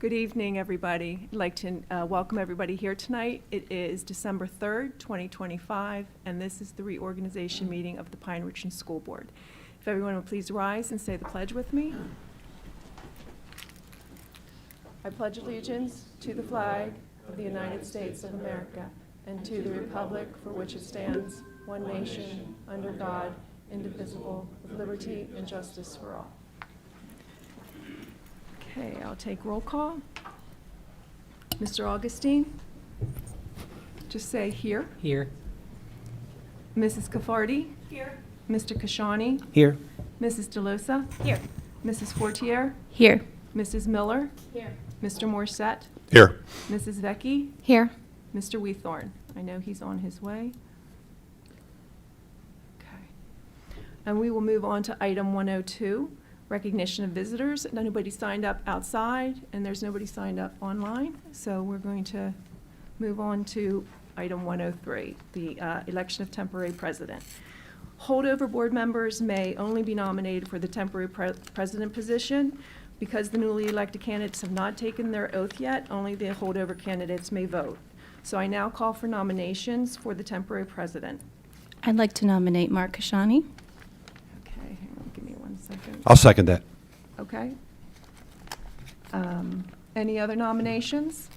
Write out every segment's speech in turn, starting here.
Good evening, everybody. I'd like to welcome everybody here tonight. It is December 3rd, 2025, and this is the reorganization meeting of the Pine-Richland School Board. If everyone would please rise and say the pledge with me. I pledge allegiance to the flag of the United States of America and to the republic for which it stands, one nation, under God, indivisible, with liberty and justice for all. Okay, I'll take roll call. Mr. Augustine? Just say here. Here. Mrs. Caffardi? Here. Mr. Kashani? Here. Mrs. DeLosa? Here. Mrs. Fortier? Here. Mrs. Miller? Here. Mr. Morissette? Here. Mrs. Vecchi? Here. Mr. Weethorn? I know he's on his way. Okay. And we will move on to item 102. Recognition of visitors. Nobody signed up outside, and there's nobody signed up online. So we're going to move on to item 103, the election of temporary president. Holdover board members may only be nominated for the temporary president position. Because the newly elected candidates have not taken their oath yet, only the holdover candidates may vote. So I now call for nominations for the temporary president. I'd like to nominate Mark Kashani. Okay, hang on, give me 1 second. I'll second that. Okay. Any other nominations?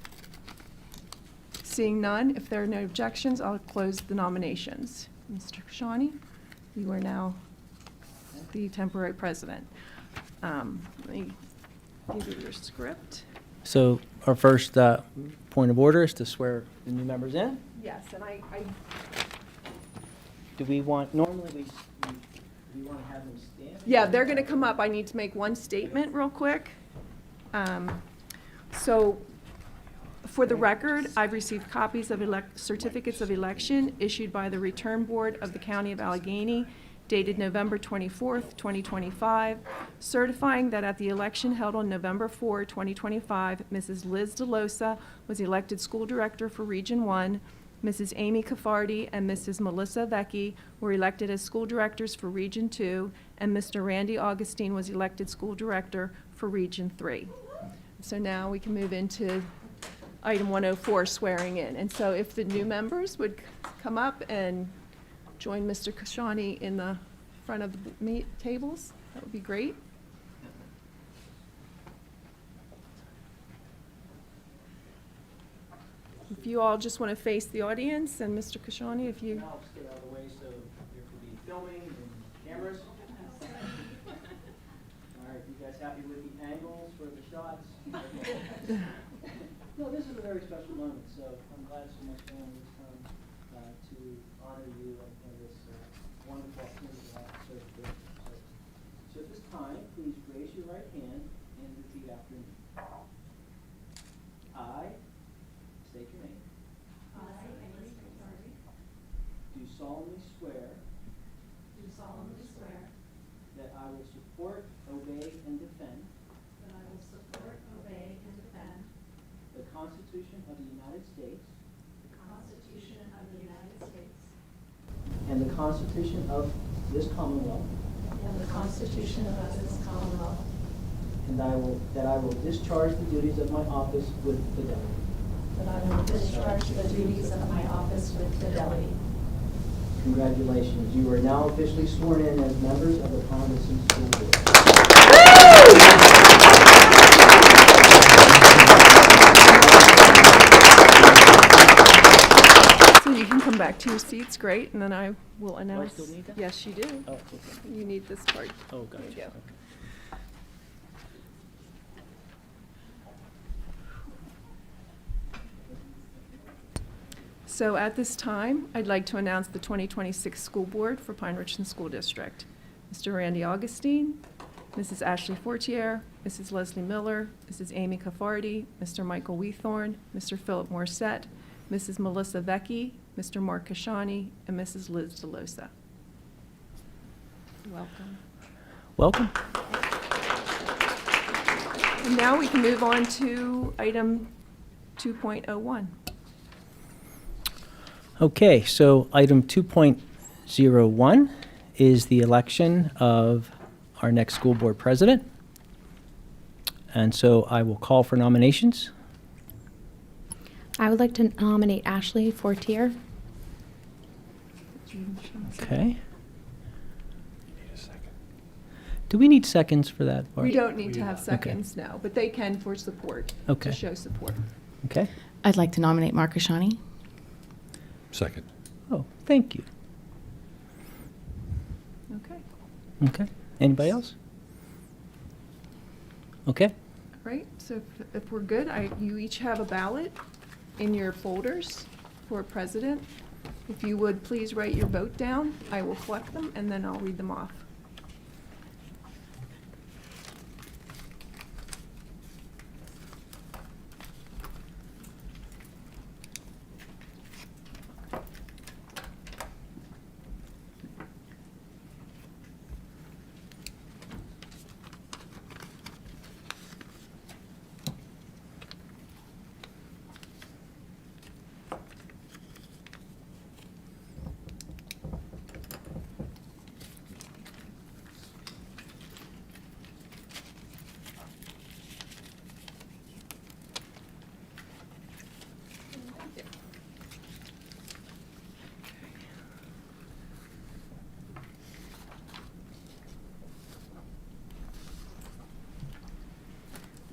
Seeing none, if there are no objections, I'll close the nominations. Mr. Kashani, you are now the temporary president. Let me give you your script. So our first point of order is to swear the new members in. Yes, and I Do we want, normally we want to have them stand? yeah, they're going to come up. I need to make one statement real quick. So for the record, I've received copies of certificates of election issued by the Return Board of the County of Allegheny dated November 24th, 2025, certifying that at the election held on November 4, 2025, Mrs. Liz DeLosa was elected school director for Region 1, Mrs. Amy Caffardi and Mrs. Melissa Vecchi were elected as school directors for Region 2, and Mr. Randy Augustine was elected school director for Region 3. So now we can move into item 104, swearing in. And so if the new members would come up and join Mr. Kashani in the front of the tables, that would be great. If you all just want to face the audience, and Mr. Kashani, if you... I'll stay out of the way so there could be filming and cameras. All right, you guys happy with the angles for the shots? No, this is a very special moment, so I'm glad so much family has come to honor you and this wonderful opportunity to have served with you. So at this time, please raise your right hand and repeat after me. I state your name. Do solemnly swear. That I will support, obey, and defend. The Constitution of the United States. And the Constitution of this Commonwealth. And that I will discharge the duties of my office with fidelity. Congratulations. You are now officially sworn in as members of the Pine-Richland School Board. So you can come back to your seats, great, and then I will announce... still need that? Yes, you do. Oh, okay. You need this part. Oh, gotcha. There you go. Okay. So at this time, I'd like to announce the 2026 school board for Pine-Richland School District. Mr. Randy Augustine, Mrs. Ashley Fortier, Mrs. Leslie Miller, Mrs. Amy Caffardi, Mr. Michael Weethorn, Mr. Philip Morissette, Mrs. Melissa Vecchi, Mr. Mark Kashani, and Mrs. Liz DeLosa. Welcome. Welcome. And now we can move on to item 2.01. Okay, so item 2.01 is the election of our next school board president. And so I will call for nominations. I would like to nominate Ashley Fortier. Okay. Do we need seconds for that, Barb? We don't need to have seconds now, but they can for support, Okay. to show support. Okay. I'd like to nominate Mark Kashani. Second. Oh, thank you. Okay, Okay. Anybody else? Okay. all right, so if we're good, you each have a ballot in your folders for president. If you would please write your vote down, I will collect them and then I'll read them off.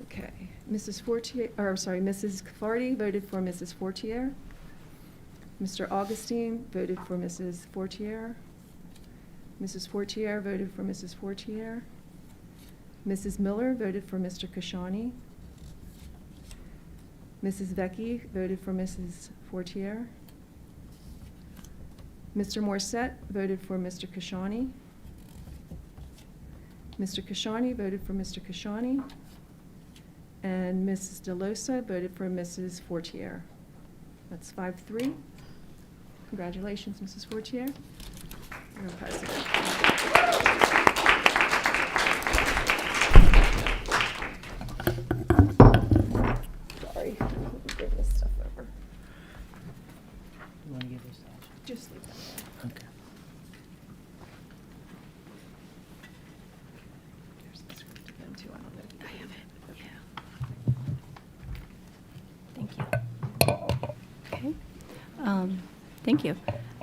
Okay, Mrs. Fortier, or sorry, Mrs. Cafardi voted for Mrs. Fortier. Mr. Augustine voted for Mrs. Fortier. Mrs. Fortier voted for Mrs. Fortier. Mrs. Miller voted for Mr. Kashani. Mrs. Vecchi voted for Mrs. Fortier. Mr. Morset voted for Mr. Kashani. Mr. Kashani voted for Mr. Kashani. And Mrs. DeLosa voted for Mrs. Fortier. That's 5-3. Congratulations, Mrs. Fortier. You're president. Sorry, let me bring this stuff over. You want to give this to Ashley? Just leave that there. Okay. There's the script again, too. I don't know if you I have Okay. it, yeah. Thank you. Okay. Thank you.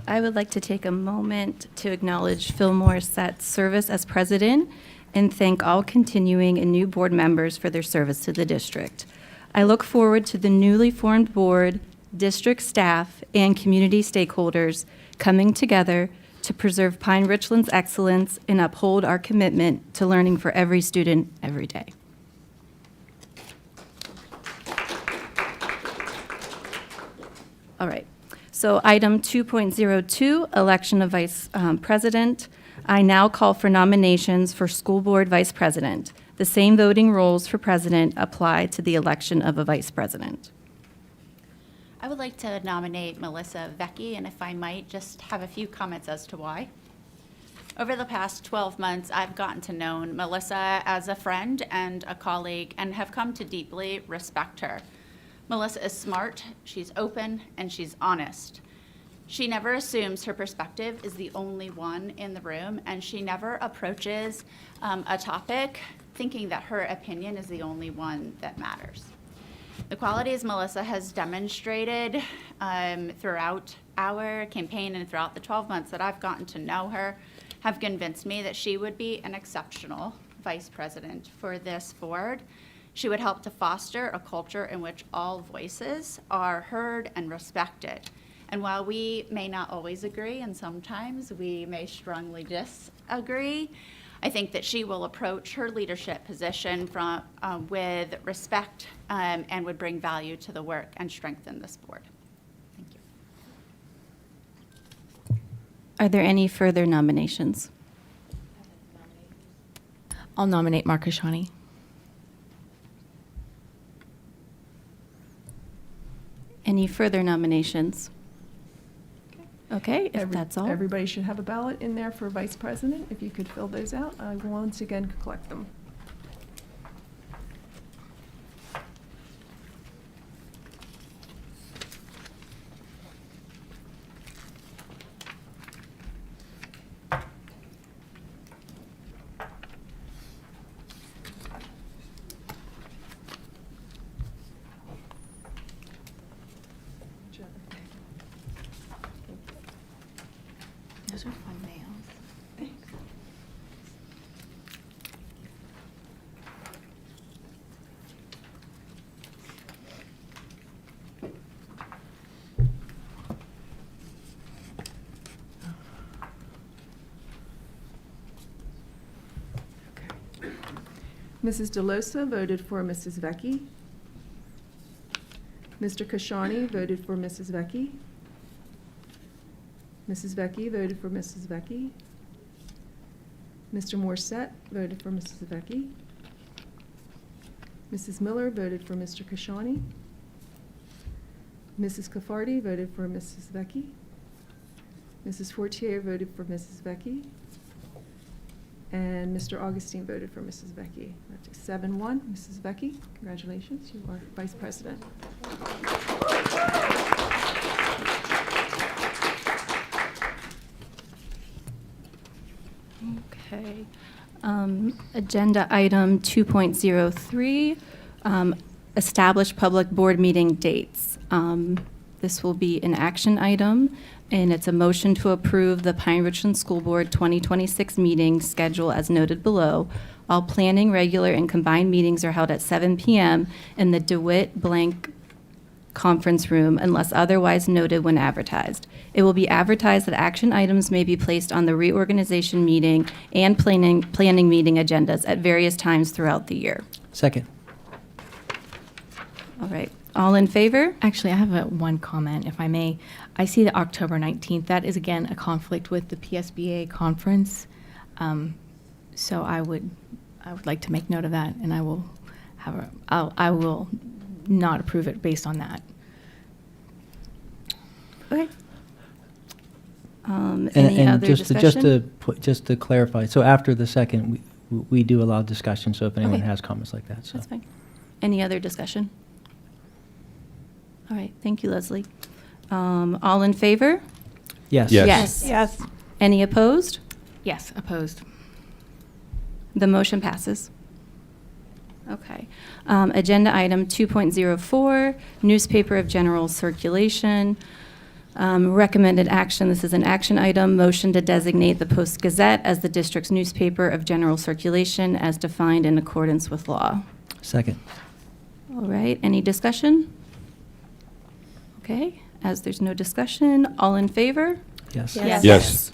I would like to take a moment to acknowledge Phil Morissette's service as president and thank all continuing and new board members for their service to the district. I look forward to the newly formed board, district staff, and community stakeholders coming together to preserve Pine-Richland's excellence and uphold our commitment to learning for every student every day. All right. So item 2.02, election of vice president. I now call for nominations for school board vice president. The same voting rules for president apply to the election of a vice president. I would like to nominate Melissa Vecchi, and if I might, just have a few comments as to why. Over the past 12 months, I've gotten to know Melissa as a friend and a colleague and have come to deeply respect her. Melissa is smart, she's open, and she's honest. She never assumes her perspective is the only one in the room, and she never approaches a topic thinking that her opinion is the only one that matters. The qualities Melissa has demonstrated throughout our campaign and throughout the 12 months that I've gotten to know her have convinced me that she would be an exceptional vice president for this board. She would help to foster a culture in which all voices are heard and respected. And while we may not always agree, and sometimes we may strongly disagree, I think that she will approach her leadership position with respect and would bring value to the work and strengthen this board. Thank you. Are there any further nominations? I'll nominate Mark Kashani. Any further nominations? Okay, if that's all. Everybody should have a ballot in there for vice president. If you could fill those out, I will once again collect them. Those are fun nails. Mrs. DeLosa voted for Mrs. Vecchi. Mr. Kashani voted for Mrs. Vecchi. Mrs. Vecchi voted for Mrs. Vecchi. Mr. Morset voted for Mrs. Vecchi. Mrs. Miller voted for Mr. Kashani. Mrs. Cafardi voted for Mrs. Vecchi. Mrs. Fortier voted for Mrs. Vecchi. And Mr. Augustine voted for Mrs. Vecchi. That's 7-1. Mrs. Vecchi, congratulations, you are Vice President. Okay. Agenda item 2.03, establish public board meeting dates. This will be an action item, and it's a motion to approve the Pine-Richland School Board 2026 meeting schedule as noted below. All planning, regular, and combined meetings are held at 7 p.m. in the DeWitt Blank Conference Room unless otherwise noted when advertised. It will be advertised that action items may be placed on the reorganization meeting and planning meeting agendas at various times throughout the year. Second. All right. All in favor? Actually, I have one comment, if I may. I see that October 19th, that is again a conflict with the PSBA conference. So I would like to make note of that, and I will not approve it based on that. Okay. Any other discussion? Just to clarify, so after the second, we do allow discussion, so if anyone Okay. has comments like that, so. That's fine. Any other discussion? All right, thank you, Leslie. All in favor? Yes. Yes. Yes. Any opposed? Yes, opposed. The motion passes. Okay. Agenda item 2.04, newspaper of general circulation. Recommended action, this is an action item, motion to designate the Post-Gazette as the district's newspaper of general circulation as defined in accordance with law. Second. All right, any discussion? Okay, as there's no discussion, all in favor? Yes. Yes. Yes.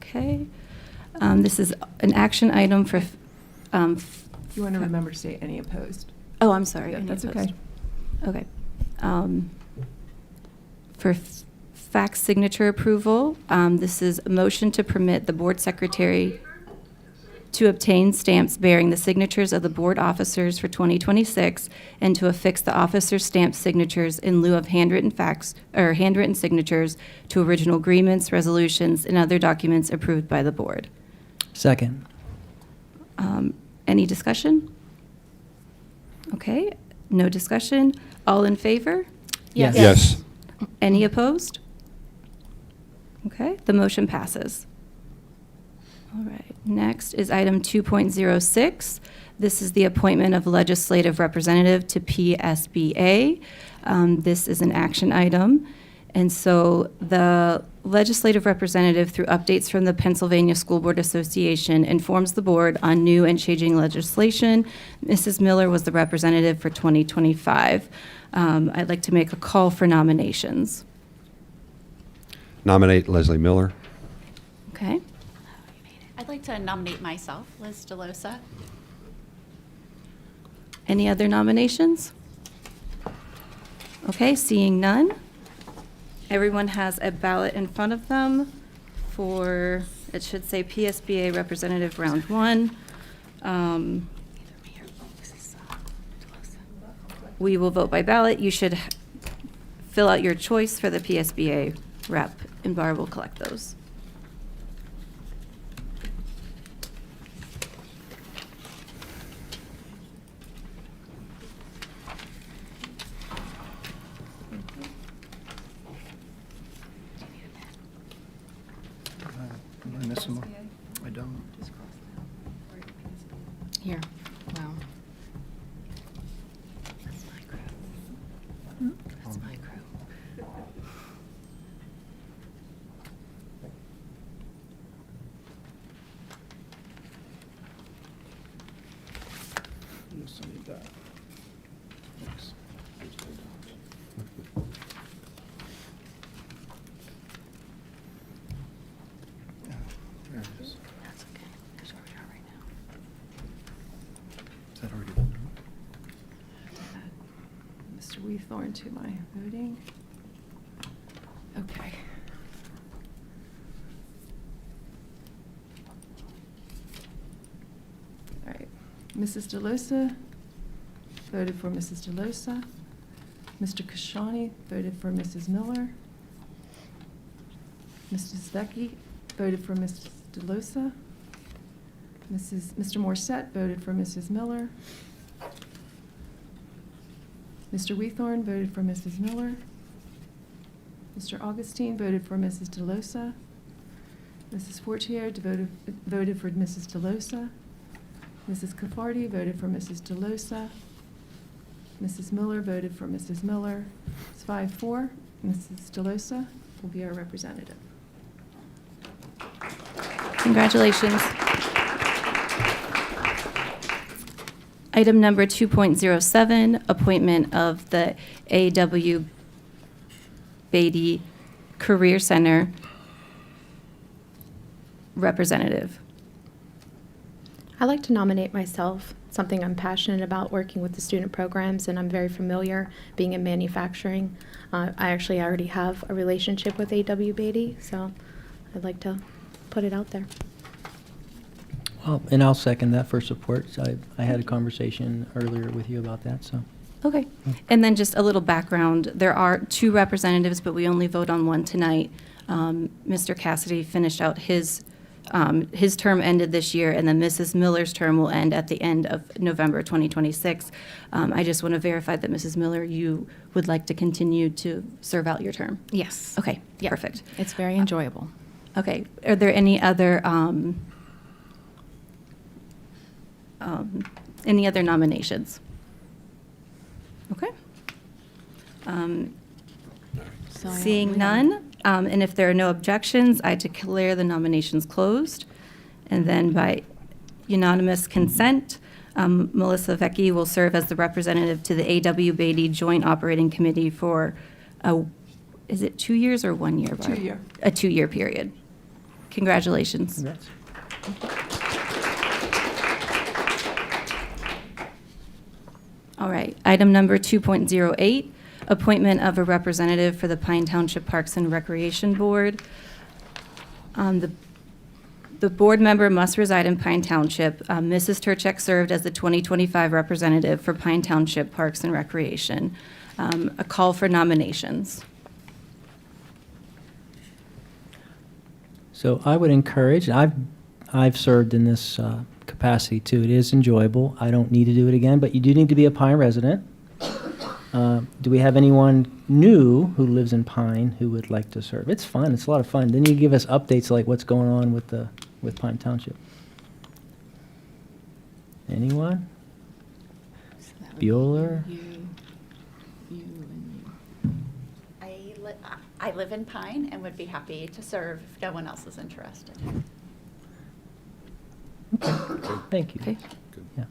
Okay. This is an action item for, You want to remember to say any opposed. oh, I'm sorry. Yeah, any that's opposed. okay. Okay. For fax signature approval, this is a motion to permit the board secretary to obtain stamps bearing the signatures of the board officers for 2026 and to affix the officers' stamp signatures in lieu of handwritten fax or handwritten signatures to original agreements, resolutions, and other documents approved by the board. Second. Any discussion? Okay, no discussion. All in favor? Yes. Yes. Any opposed? Okay, the motion passes. All right, next is item 2.06. This is the appointment of legislative representative to PSBA. This is an action item. And so the legislative representative, through updates from the Pennsylvania School Board Association, informs the board on new and changing legislation. Mrs. Miller was the representative for 2025. I'd like to make a call for nominations. Nominate Leslie Miller. Okay. I'd like to nominate myself, Liz DeLosa. Any other nominations? Okay, seeing none. Everyone has a ballot in front of them for, it should say PSBA Representative Round 1. We will vote by ballot. You should fill out your choice for the PSBA rep, and Barb will collect those. Am I missing one? I don't. Here, wow. That's my crew. That's my crew. Weethorn to my voting. Okay. All right. Mrs. DeLosa voted for Mrs. DeLosa. Mr. Kashani voted for Mrs. Miller. Mrs. Vecchi voted for Mrs. DeLosa. Mr. Morset voted for Mrs. Miller. Mr. Weethorn voted for Mrs. Miller. Mr. Augustine voted for Mrs. DeLosa. Mrs. Fortier voted for Mrs. DeLosa. Mrs. Cafardi voted for Mrs. DeLosa. Mrs. Miller voted for Mrs. Miller. It's 5-4. Mrs. DeLosa will be our representative. Congratulations. Item number 2.07, appointment of the A.W. Beatty Career Center representative. I'd like to nominate myself, something I'm passionate about, working with the student programs, and I'm very familiar being in manufacturing. I actually already have a relationship with A.W. Beatty, so I'd like to put it out there. Well, and I'll second that for support. I had a conversation earlier with you about that, so. Okay. And then just a little background. There are 2 representatives, but we only vote on 1 tonight. Mr. Cassidy finished out his term ended this year, and then Mrs. Miller's term will end at the end of November 2026. I just want to verify that, Mrs. Miller, you would like to continue to serve out your term? Yes. Okay, Yep. perfect. It's very enjoyable. Okay, are there any other nominations? Okay. So I- Seeing none, and if there are no objections, I declare the nominations closed. And then by unanimous consent, Melissa Vecchi will serve as the representative to the A.W. Beatty Joint Operating Committee for is it 2 years or 1 year? Barb? 2 year. A 2-year period. Congratulations. Congrats. All right, item number 2.08, appointment of a representative for the Pine Township Parks and Recreation Board. The board member must reside in Pine Township. Mrs. Turchek served as the 2025 representative for Pine Township Parks and Recreation. A call for nominations. So I would encourage, I've served in this capacity too. It is enjoyable. I don't need to do it again, but you do need to be a Pine resident. Do we have anyone new who lives in Pine who would like to serve? It's fun. It's a lot of fun. Then you give us updates like what's going on with Pine Township. Anyone? So that would be Bueller? You, and you. I live in Pine and would be happy to serve if no one else is interested. Thank you. Okay. Good. Yeah.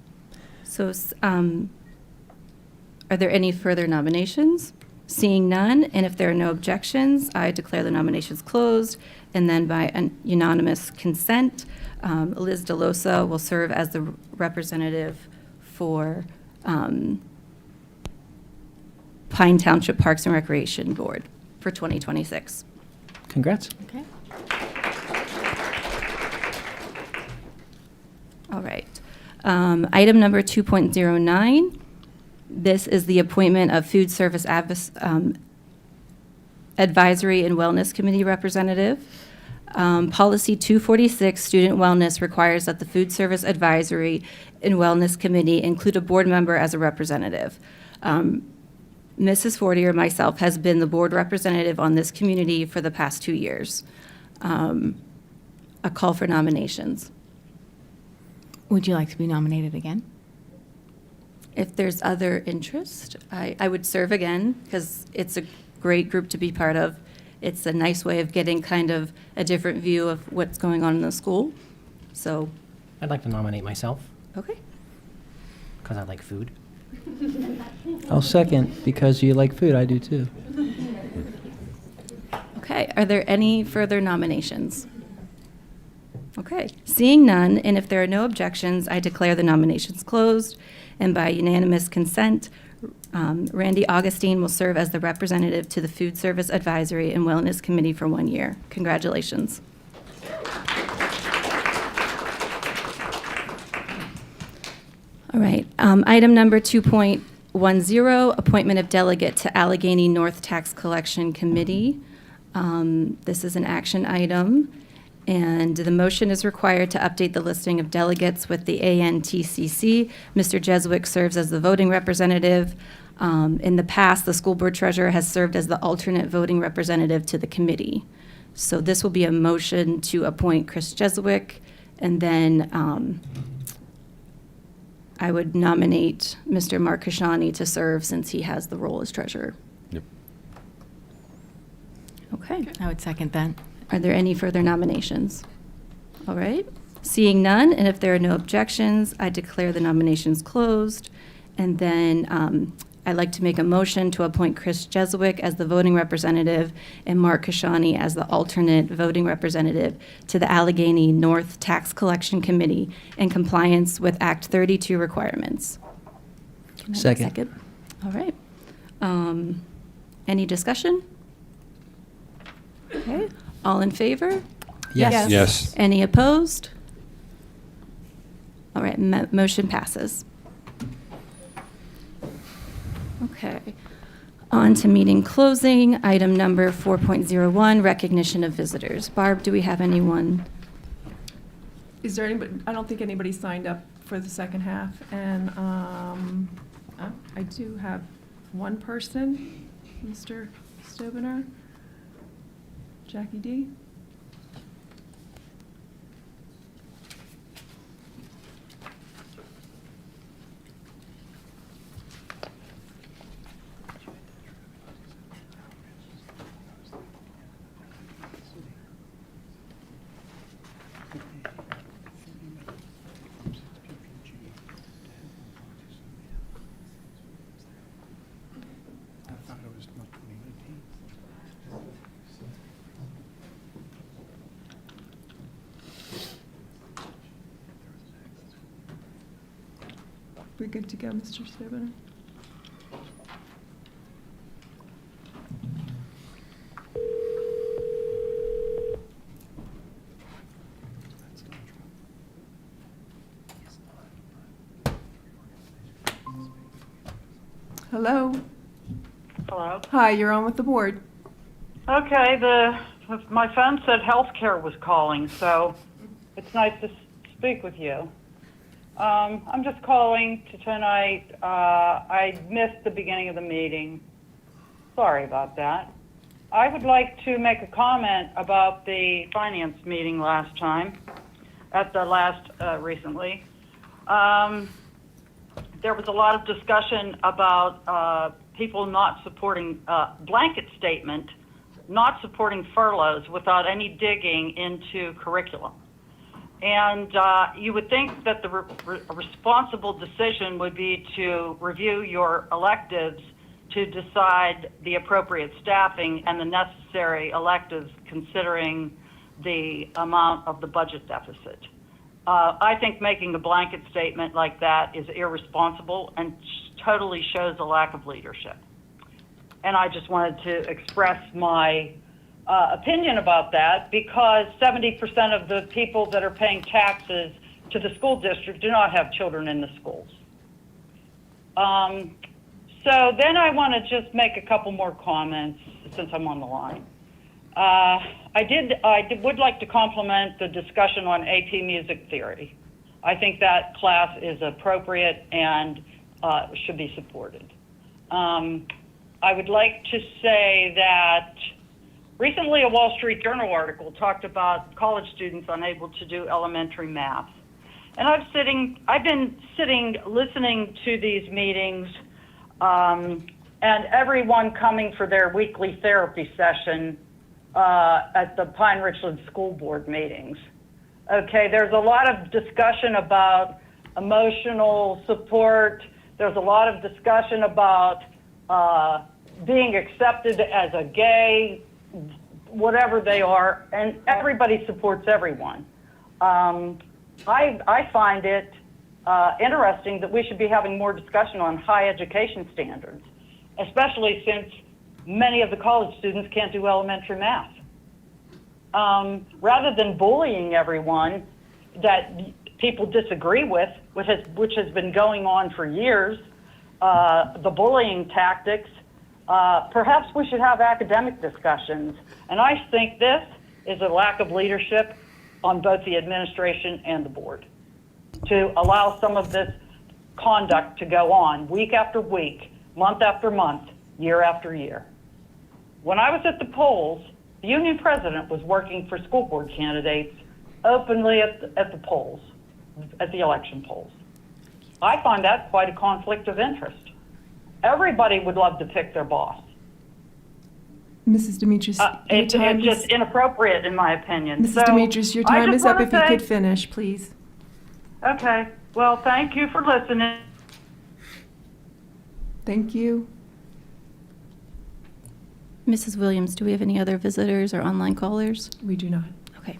So, are there any further nominations? Seeing none, and if there are no objections, I declare the nominations closed. And then by an unanimous consent, Liz DeLosa will serve as the representative for Pine Township Parks and Recreation Board for 2026. Congrats. Okay. All right. Item number 2.09. This is the appointment of Food Service Advisory and Wellness Committee representative. Policy 246, Student Wellness, requires that the Food Service Advisory and Wellness Committee include a board member as a representative. Mrs. Fortier, myself, has been the board representative on this community for the past 2 years. A call for nominations. Would you like to be nominated again? If there's other interest, I would serve again because it's a great group to be part of. It's a nice way of getting kind of a different view of what's going on in the school. So, I'd like to nominate myself okay. because I like food. I'll second because you like food. I do too. Okay, are there any further nominations? Okay, seeing none, and if there are no objections, I declare the nominations closed, and by unanimous consent, Randy Augustine will serve as the representative to the Food Service Advisory and Wellness Committee for 1 year. Congratulations. All right, item number 2.10, appointment of delegate to Allegheny North Tax Collection Committee. This is an action item, and the motion is required to update the listing of delegates with the ANTCC. Mr. Jeswick serves as the voting representative. In the past, the school board treasurer has served as the alternate voting representative to the committee. So this will be a motion to appoint Chris Jeswick, and then I would nominate Mr. Mark Kashani to serve since he has the role as treasurer. Yep. Okay. I would second that. Are there any further nominations? All right. Seeing none, and if there are no objections, I declare the nominations closed. And then I'd like to make a motion to appoint Chris Jeswick as the voting representative and Mark Kashani as the alternate voting representative to the Allegheny North Tax Collection Committee in compliance with Act 32 requirements. Can I have a Second. All right. Any discussion? Okay. All in favor? Yes. Yes. Any opposed? All right, motion passes. Okay. On to meeting closing. Item number 4.01, recognition of visitors. Barb, do we have anyone? Is there anybody, I don't think anybody signed up for the second half, and I do have one person, Mr. Stovener. Jackie D. I thought it was not 2019. We're good to go, Mr. Stovener. Hello. Hello. Hi, you're on with the board. Okay, my phone said healthcare was calling, so it's nice to speak with you. I'm just calling to tonight. I missed the beginning of the meeting. Sorry about that. I would like to make a comment about the finance meeting last time, recently. There was a lot of discussion about people not supporting blanket statement, not supporting furloughs without any digging into curriculum. And you would think that the responsible decision would be to review your electives to decide the appropriate staffing and the necessary electives considering the amount of the budget deficit. I think making a blanket statement like that is irresponsible and totally shows a lack of leadership. And I just wanted to express my opinion about that, because 70% of the people that are paying taxes to the school district do not have children in the schools. So then I want to just make a couple more comments since I'm on the line. I would like to compliment the discussion on AP music theory. I think that class is appropriate and should be supported. I would like to say that recently a Wall Street Journal article talked about college students unable to do elementary math. And I've been sitting listening to these meetings, and everyone coming for their weekly therapy session at the Pine-Richland school board meetings. Okay, there's a lot of discussion about emotional support. There's a lot of discussion about being accepted as a gay, whatever they are, and everybody supports everyone. I find it interesting that we should be having more discussion on high education standards, especially since many of the college students can't do elementary math. Rather than bullying everyone that people disagree with, which has been going on for years, the bullying tactics, perhaps we should have academic discussions. And I think this is a lack of leadership on both the administration and the board to allow some of this conduct to go on week after week, month after month, year after year. When I was at the polls, the union president was working for school board candidates openly at the polls, at the election polls. I find that quite a conflict of interest. Everybody would love to pick their boss. Mrs. Demetrius, your It's time just is, inappropriate in my opinion. Mrs. So, Demetrius, your I time just is up. wanna If you say- could finish, please. Okay, well, thank you for listening. Thank you. Mrs. Williams, do we have any other visitors or online callers? We do not. Okay.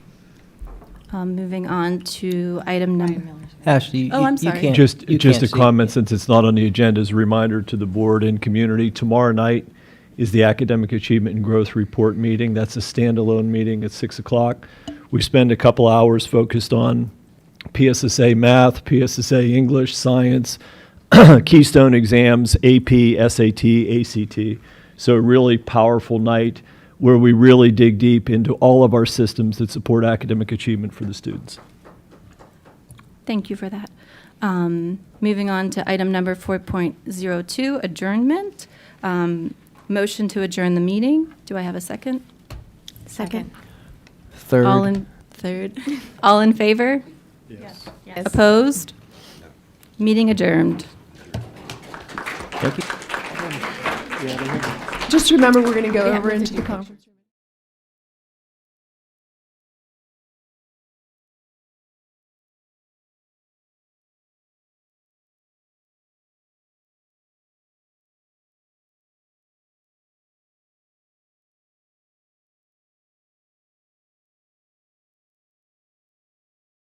Moving on to item number. Ashley, Oh, I'm sorry. Just you a can't see. comment, since it's not on the agenda, as a reminder to the board and community, tomorrow night is the Academic Achievement and Growth Report meeting. That's a standalone meeting at 6 o'clock. We spend a couple hours focused on PSSA Math, PSSA English, Science, Keystone exams, AP, SAT, ACT. So a really powerful night where we really dig deep into all of our systems that support academic achievement for the students. Thank you for that. Moving on to item number 4.02, adjournment. Motion to adjourn the meeting. Do I have a second? Second. Third. Third. All in favor? Yes. Opposed? Meeting adjourned. Thank you. Just remember, we're going to go over into the conference room.